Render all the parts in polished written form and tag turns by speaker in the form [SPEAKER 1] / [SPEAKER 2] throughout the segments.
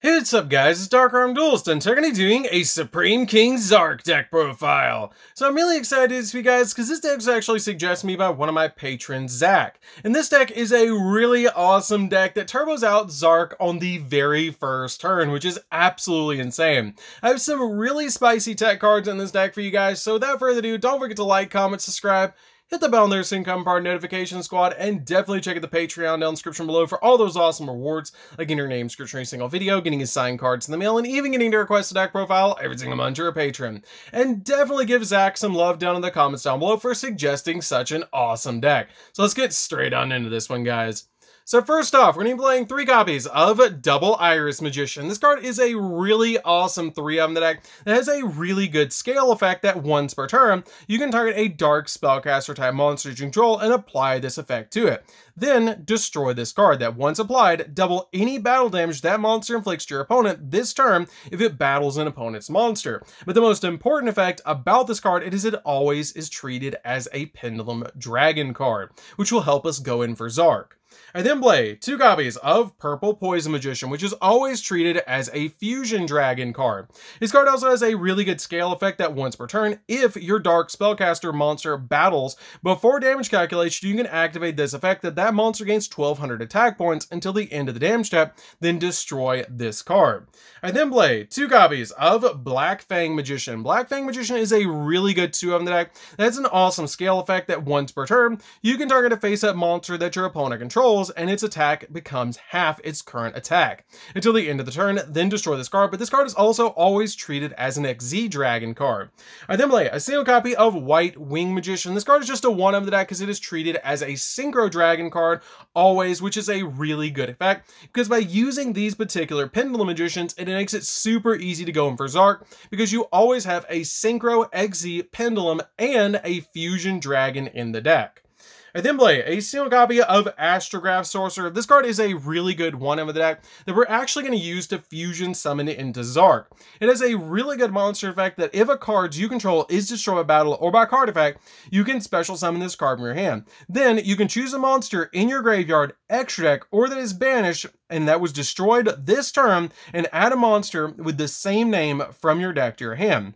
[SPEAKER 1] Hey, what's up guys, it's DarkArmedDuelist and today doing a Supreme King Zark deck profile. So I'm really excited to see you guys because this deck was actually suggested to me by one of my patrons, Zach. And this deck is a really awesome deck that turbos out Zark on the very first turn, which is absolutely insane. I have some really spicy tech cards in this deck for you guys, so without further ado, don't forget to like, comment, subscribe, hit the bell on there so you can become part of the notification squad, and definitely check out the Patreon down in the description below for all those awesome rewards, like getting your name scripted in every single video, getting his signed cards in the mail, and even getting to request a deck profile every single month you're a patron. And definitely give Zach some love down in the comments down below for suggesting such an awesome deck. So let's get straight on into this one, guys. So first off, we're going to be playing 3 copies of Double Iris Magician. This card is a really awesome 3 of them in the deck that has a really good scale effect that once per turn, you can target a dark spellcaster type monster you control and apply this effect to it. Then destroy this card that once applied, double any battle damage that monster inflicts to your opponent this turn if it battles an opponent's monster. But the most important effect about this card is it always is treated as a Pendulum Dragon card, which will help us go in for Zark. I then play 2 copies of Purple Poison Magician, which is always treated as a Fusion Dragon card. This card also has a really good scale effect that once per turn, if your Dark Spellcaster monster battles before damage calculation, you can activate this effect that monster gains 1200 attack points until the end of the damage step, then destroy this card. I then play 2 copies of Black Fang Magician. Black Fang Magician is a really good 2 of them in the deck. That's an awesome scale effect that once per turn, you can target a face-up monster that your opponent controls, and its attack becomes half its current attack until the end of the turn, then destroy this card. But this card is also always treated as an XZ Dragon card. I then play a single copy of White Wing Magician. This card is just a 1 of the deck because it is treated as a Synchro Dragon card always, which is a really good effect because by using these particular Pendulum Magicians, it makes it super easy to go in for Zark because you always have a Synchro XZ Pendulum and a Fusion Dragon in the deck. I then play a single copy of Astrograph Sorcerer. This card is a really good 1 of the deck that we're actually going to use to fusion summon it into Zark. It has a really good monster effect that if a card you control is destroyed by battle or by card effect, you can special summon this card from your hand. Then you can choose a monster in your graveyard, extra deck, or that is banished and that was destroyed this turn and add a monster with the same name from your deck to your hand.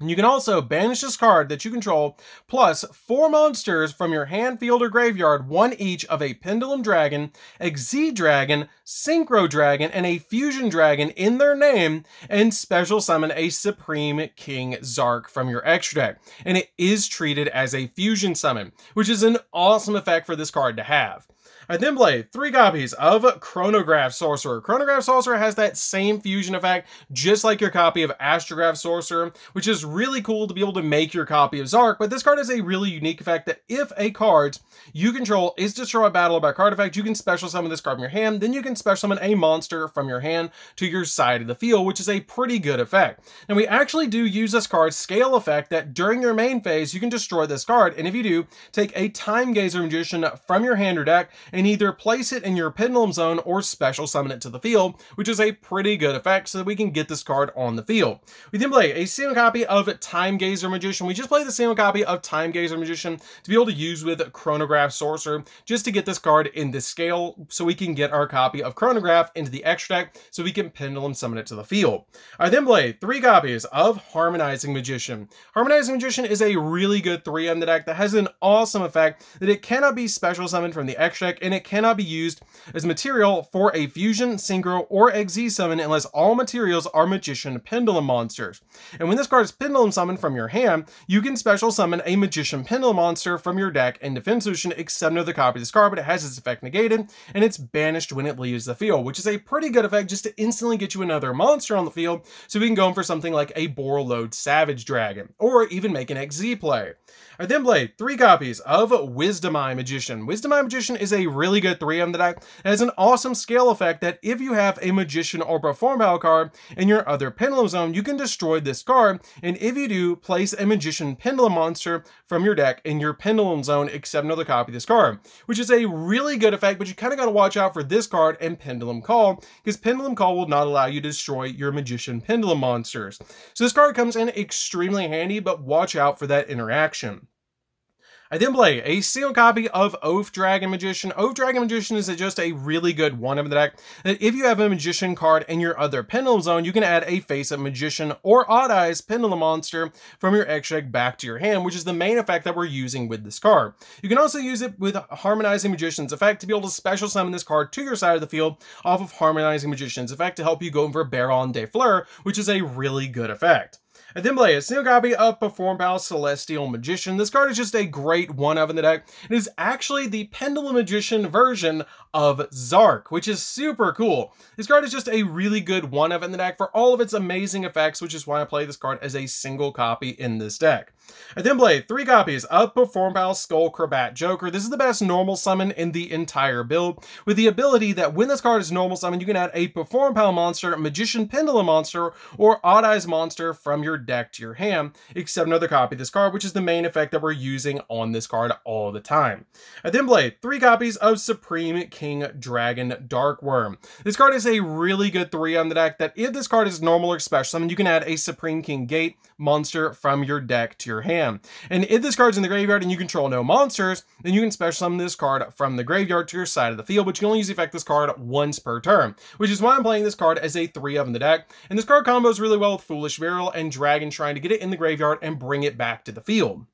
[SPEAKER 1] And you can also banish this card that you control, plus 4 monsters from your hand, field, or graveyard, 1 each of a Pendulum Dragon, XZ Dragon, Synchro Dragon, and a Fusion Dragon in their name, and special summon a Supreme King Zark from your extra deck. And it is treated as a Fusion Summon, which is an awesome effect for this card to have. I then play 3 copies of Chronograph Sorcerer. Chronograph Sorcerer has that same fusion effect, just like your copy of Astrograph Sorcerer, which is really cool to be able to make your copy of Zark, but this card has a really unique effect that if a card you control is destroyed by battle or by card effect, you can special summon this card from your hand, then you can special summon a monster from your hand to your side of the field, which is a pretty good effect. And we actually do use this card's scale effect that during your main phase, you can destroy this card, and if you do, take a Time Gazer Magician from your hand or deck, and either place it in your Pendulum Zone or special summon it to the field, which is a pretty good effect so that we can get this card on the field. We then play a single copy of Time Gazer Magician. We just play the single copy of Time Gazer Magician to be able to use with Chronograph Sorcerer just to get this card in this scale so we can get our copy of Chronograph into the extra deck so we can Pendulum summon it to the field. I then play 3 copies of Harmonizing Magician. Harmonizing Magician is a really good 3 on the deck that has an awesome effect that it cannot be special summoned from the extra deck, and it cannot be used as material for a Fusion, Synchro, or XZ summon unless all materials are Magician Pendulum monsters. And when this card is Pendulum summoned from your hand, you can special summon a Magician Pendulum monster from your deck in Defense Solution, except another copy of this card, but it has its effect negated, and it's banished when it leaves the field, which is a pretty good effect just to instantly get you another monster on the field, so we can go in for something like a Borreload Savage Dragon, or even make an XZ play. I then play 3 copies of Wisdom Eye Magician. Wisdom Eye Magician is a really good 3 on the deck. It has an awesome scale effect that if you have a Magician or Perform Battle card in your other Pendulum Zone, you can destroy this card, and if you do, place a Magician Pendulum monster from your deck in your Pendulum Zone, except another copy of this card, which is a really good effect, but you kind of got to watch out for this card and Pendulum Call, because Pendulum Call will not allow you to destroy your Magician Pendulum monsters. So this card comes in extremely handy, but watch out for that interaction. I then play a single copy of Oath Dragon Magician. Oath Dragon Magician is just a really good one of the deck that if you have a Magician card in your other Pendulum Zone, you can add a face-up Magician or Odd Eyes Pendulum monster from your extra deck back to your hand, which is the main effect that we're using with this card. You can also use it with Harmonizing Magician's effect to be able to special summon this card to your side of the field off of Harmonizing Magician's effect to help you go for Baron de Fleur, which is a really good effect. I then play a single copy of Perform Palace Celestial Magician. This card is just a great one of in the deck. It is actually the Pendulum Magician version of Zark, which is super cool. This card is just a really good one of in the deck for all of its amazing effects, which is why I play this card as a single copy in this deck. I then play 3 copies of Perform Palace Skull Crabat Joker. This is the best normal summon in the entire build, with the ability that when this card is normal summon, you can add a Perform Palace monster, Magician Pendulum monster, or Odd Eyes monster from your deck to your hand, except another copy of this card, which is the main effect that we're using on this card all the time. I then play 3 copies of Supreme King Dragon Dark Worm. This card is a really good 3 on the deck that if this card is normal or special summon, you can add a Supreme King Gate monster from your deck to your hand. And if this card's in the graveyard and you control no monsters, then you can special summon this card from the graveyard to your side of the field, but you can only use the effect this card once per turn, which is why I'm playing this card as a 3 of in the deck. And this card combos really well with Foolish Burial and Dragon trying to get it in the graveyard and bring it back to the field.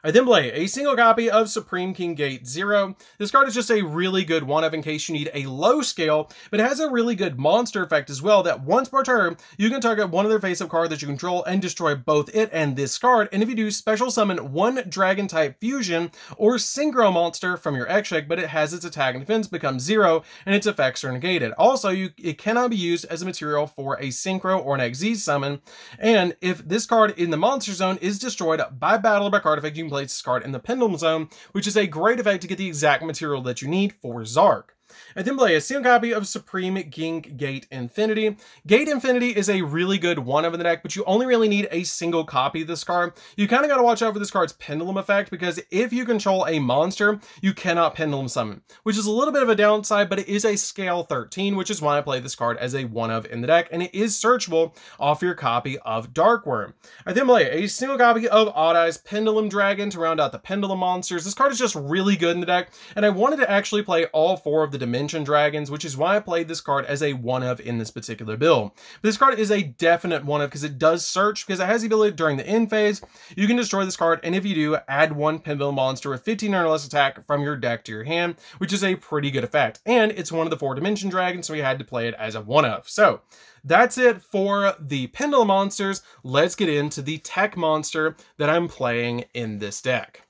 [SPEAKER 1] I then play a single copy of Supreme King Gate 0. This card is just a really good one of in case you need a low scale, but it has a really good monster effect as well that once per turn, you can target one other face-up card that you control and destroy both it and this card, and if you do, special summon 1 Dragon type Fusion or Synchro monster from your extra deck, but it has its attack and defense become 0 and its effects are negated. Also, it cannot be used as a material for a Synchro or an XZ summon, and if this card in the monster zone is destroyed by battle or by card effect, you can place this card in the Pendulum Zone, which is a great effect to get the exact material that you need for Zark. I then play a single copy of Supreme King Gate Infinity. Gate Infinity is a really good one of in the deck, but you only really need a single copy of this card. You kind of got to watch out for this card's Pendulum effect, because if you control a monster, you cannot Pendulum summon, which is a little bit of a downside, but it is a scale 13, which is why I play this card as a one of in the deck, and it is searchable off your copy of Dark Worm. I then play a single copy of Odd Eyes Pendulum Dragon to round out the Pendulum monsters. This card is just really good in the deck, and I wanted to actually play all 4 of the Dimension Dragons, which is why I played this card as a one of in this particular build. This card is a definite one of because it does search, because it has the ability during the end phase, you can destroy this card, and if you do, add 1 Pendulum monster with 15 or less attack from your deck to your hand, which is a pretty good effect. And it's one of the 4 Dimension Dragons, so we had to play it as a one of. So that's it for the Pendulum monsters. Let's get into the tech monster that I'm playing in this deck.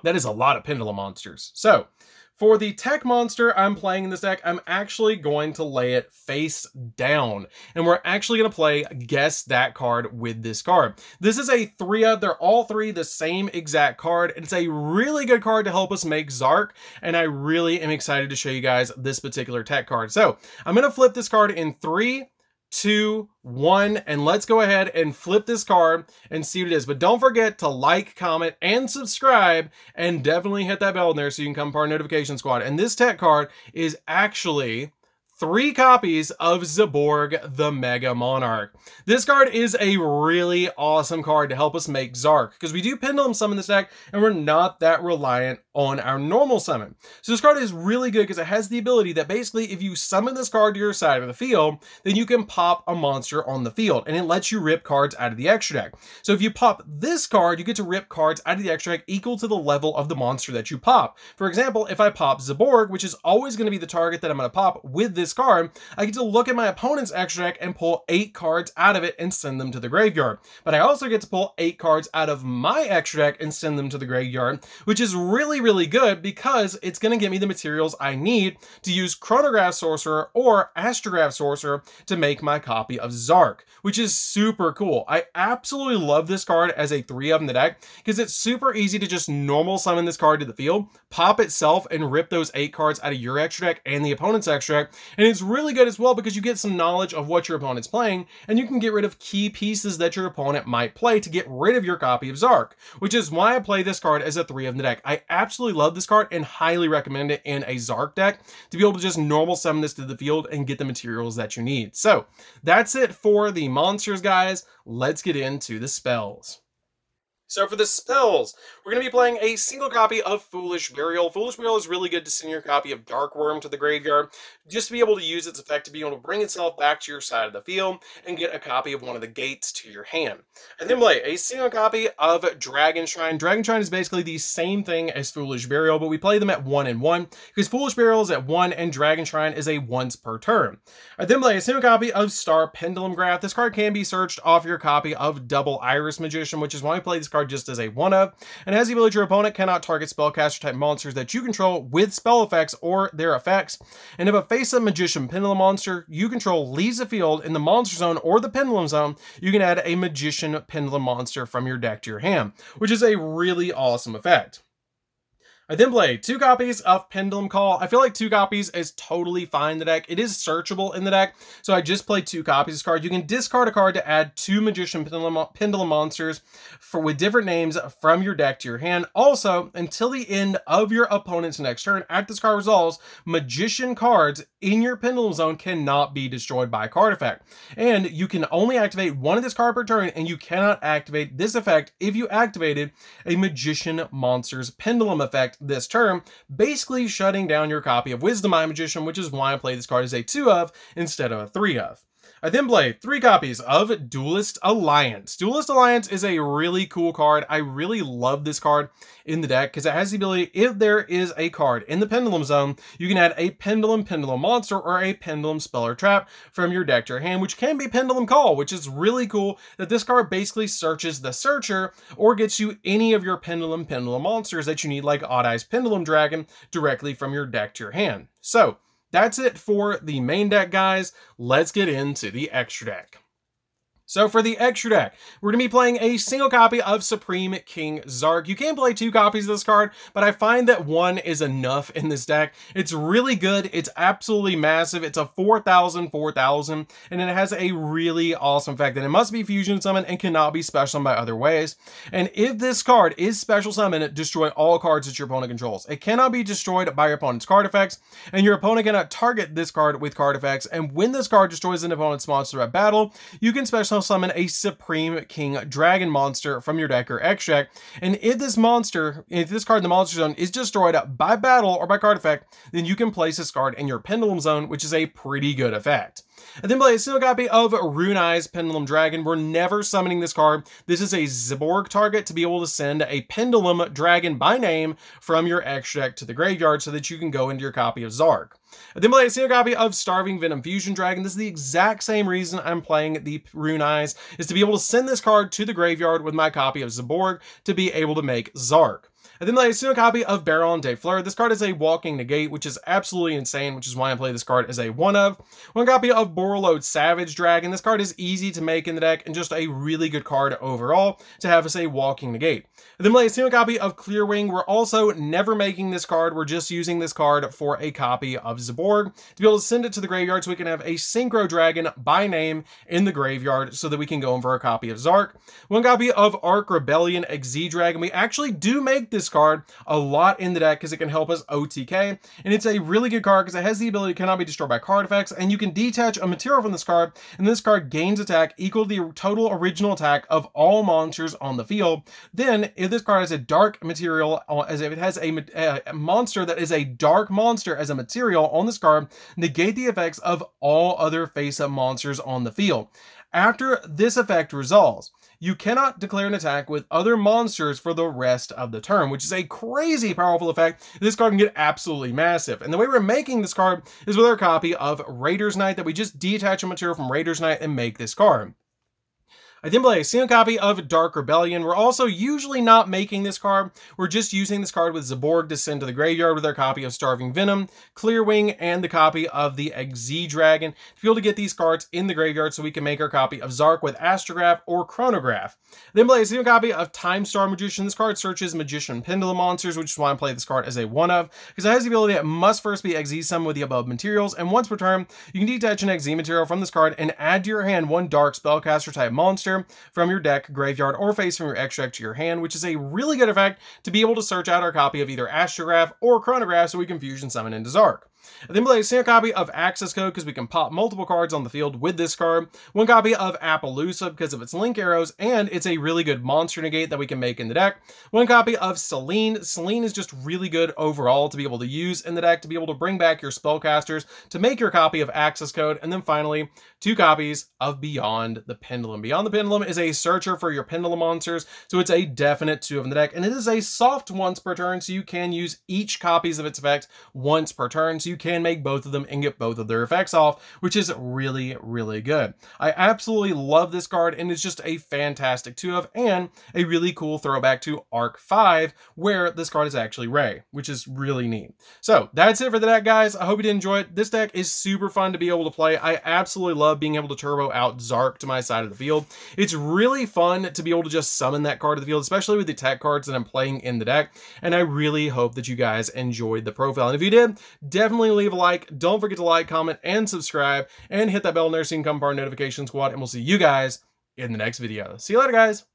[SPEAKER 1] That is a lot of Pendulum monsters. So for the tech monster I'm playing in this deck, I'm actually going to lay it face down, and we're actually going to play Guess That card with this card. This is a 3-of, they're all 3 the same exact card. It's a really good card to help us make Zark, and I really am excited to show you guys this particular tech card. So I'm going to flip this card in 3, 2, 1, and let's go ahead and flip this card and see what it is. But don't forget to like, comment, and subscribe, and definitely hit that bell in there so you can come part of our notification squad. And this tech card is actually 3 copies of Zaborg the Mega Monarch. This card is a really awesome card to help us make Zark, because we do Pendulum summon this deck, and we're not that reliant on our normal summon. So this card is really good because it has the ability that basically if you summon this card to your side of the field, then you can pop a monster on the field, and it lets you rip cards out of the extra deck. So if you pop this card, you get to rip cards out of the extra deck equal to the level of the monster that you pop. For example, if I pop Zaborg, which is always going to be the target that I'm going to pop with this card, I get to look at my opponent's extra deck and pull 8 cards out of it and send them to the graveyard. But I also get to pull 8 cards out of my extra deck and send them to the graveyard, which is really good because it's going to get me the materials I need to use Chronograph Sorcerer or Astrograph Sorcerer to make my copy of Zark, which is super cool. I absolutely love this card as a 3-of in the deck because it's super easy to just normal summon this card to the field, pop itself, and rip those 8 cards out of your extra deck and the opponent's extra deck. And it's really good as well because you get some knowledge of what your opponent's playing, and you can get rid of key pieces that your opponent might play to get rid of your copy of Zark, which is why I play this card as a 3-of in the deck. I absolutely love this card and highly recommend it in a Zark deck to be able to just normal summon this to the field and get the materials that you need. So that's it for the monsters, guys. Let's get into the spells. So for the spells, we're going to be playing a single copy of Foolish Burial. Foolish Burial is really good to send your copy of Dark Worm to the graveyard, just to be able to use its effect to be able to bring itself back to your side of the field and get a copy of one of the gates to your hand. I then play a single copy of Dragon Shrine. Dragon Shrine is basically the same thing as Foolish Burial, but we play them at 1 and 1, because Foolish Burial is at 1 and Dragon Shrine is a once per turn. I then play a single copy of Star Pendulum Graph. This card can be searched off your copy of Double Iris Magician, which is why we play this card just as a 1-of, and has the ability your opponent cannot target spellcaster type monsters that you control with spell effects or their effects. And if a face-up Magician Pendulum monster you control leaves the field in the monster zone or the pendulum zone, you can add a Magician Pendulum monster from your deck to your hand, which is a really awesome effect. I then play 2 copies of Pendulum Call. I feel like 2 copies is totally fine in the deck. It is searchable in the deck, so I just play 2 copies of this card. You can discard a card to add 2 Magician Pendulum monsters with different names from your deck to your hand. Also, until the end of your opponent's next turn, after this card resolves, Magician cards in your Pendulum Zone cannot be destroyed by a card effect. And you can only activate 1 of this card per turn, and you cannot activate this effect if you activated a Magician Monster's Pendulum effect this turn, basically shutting down your copy of Wisdom Eye Magician, which is why I play this card as a 2-of instead of a 3-of. I then play 3 copies of Duelist Alliance. Duelist Alliance is a really cool card. I really love this card in the deck because it has the ability, if there is a card in the Pendulum Zone, you can add a Pendulum monster or a Pendulum spell or trap from your deck to your hand, which can be Pendulum Call, which is really cool that this card basically searches the searcher or gets you any of your Pendulum monsters that you need, like Odd Eyes Pendulum Dragon, directly from your deck to your hand. So that's it for the main deck, guys. Let's get into the extra deck. So for the extra deck, we're going to be playing a single copy of Supreme King Zark. You can play 2 copies of this card, but I find that 1 is enough in this deck. It's really good. It's absolutely massive. It's a 4,000, and it has a really awesome effect that it must be fusion summoned and cannot be special summoned by other ways. And if this card is special summoned, destroy all cards that your opponent controls. It cannot be destroyed by your opponent's card effects, and your opponent cannot target this card with card effects. And when this card destroys an opponent's monster at battle, you can special summon a Supreme King Dragon monster from your deck or extract. And if this card in the monster zone is destroyed by battle or by card effect, then you can place this card in your Pendulum Zone, which is a pretty good effect. I then play a single copy of Rune Eyes Pendulum Dragon. We're never summoning this card. This is a Zaborg target to be able to send a Pendulum Dragon by name from your extra deck to the graveyard so that you can go into your copy of Zark. I then play a single copy of Starving Venom Fusion Dragon. This is the exact same reason I'm playing the Rune Eyes, is to be able to send this card to the graveyard with my copy of Zaborg to be able to make Zark. I then play a single copy of Baron de Fleur. This card is a Walking Negate, which is absolutely insane, which is why I play this card as a 1-of. 1 copy of Borreload Savage Dragon. This card is easy to make in the deck and just a really good card overall to have as a Walking Negate. I then play a single copy of Clearwing. We're also never making this card. We're just using this card for a copy of Zaborg to be able to send it to the graveyard so we can have a Synchro Dragon by name in the graveyard so that we can go in for a copy of Zark. 1 copy of Arc Rebellion Exi Dragon. We actually do make this card a lot in the deck because it can help us OTK, and it's a really good card because it has the ability cannot be destroyed by card effects, and you can detach a material from this card, and this card gains attack equal to the total original attack of all monsters on the field. Then if this card has a dark material, as if it has a monster that is a dark monster as a material on this card, negate the effects of all other face-up monsters on the field. After this effect resolves, you cannot declare an attack with other monsters for the rest of the turn, which is a crazy powerful effect. This card can get absolutely massive. And the way we're making this card is with our copy of Raider's Knight, that we just detach a material from Raider's Knight and make this card. I then play a single copy of Dark Rebellion. We're also usually not making this card. We're just using this card with Zaborg to send to the graveyard with our copy of Starving Venom, Clearwing, and the copy of the Exi Dragon to be able to get these cards in the graveyard so we can make our copy of Zark with Astrograph or Chronograph. Then play a single copy of Time Star Magician. This card searches Magician Pendulum monsters, which is why I play this card as a 1-of, because it has the ability that it must first be Exi summoned with the above materials, and once per turn, you can detach an Exi material from this card and add to your hand 1 Dark Spellcaster type monster from your deck, graveyard, or face from your extract to your hand, which is a really good effect to be able to search out our copy of either Astrograph or Chronograph so we can fusion summon into Zark. And then play a single copy of Access Code because we can pop multiple cards on the field with this card. One copy of Appaloosa because of its link arrows, and it's a really good monster negate that we can make in the deck. One copy of Selene. Selene is just really good overall to be able to use in the deck to be able to bring back your spellcasters to make your copy of Access Code. And then finally, 2 copies of Beyond the Pendulum. Beyond the Pendulum is a searcher for your Pendulum monsters, so it's a definite 2 in the deck, and it is a soft once per turn, so you can use each copies of its effect once per turn, so you can make both of them and get both of their effects off, which is really, really good. I absolutely love this card, and it's just a fantastic 2 of, and a really cool throwback to Arc 5, where this card is actually Ray, which is really neat. So that's it for the deck, guys. I hope you did enjoy it. This deck is super fun to be able to play. I absolutely love being able to turbo out Zark to my side of the field. It's really fun to be able to just summon that card to the field, especially with the tech cards that I'm playing in the deck, and I really hope that you guys enjoyed the profile. And if you did, definitely leave a like. Don't forget to like, comment, and subscribe, and hit that bell and never seen come part of notification squad, and we'll see you guys in the next video. See you later, guys.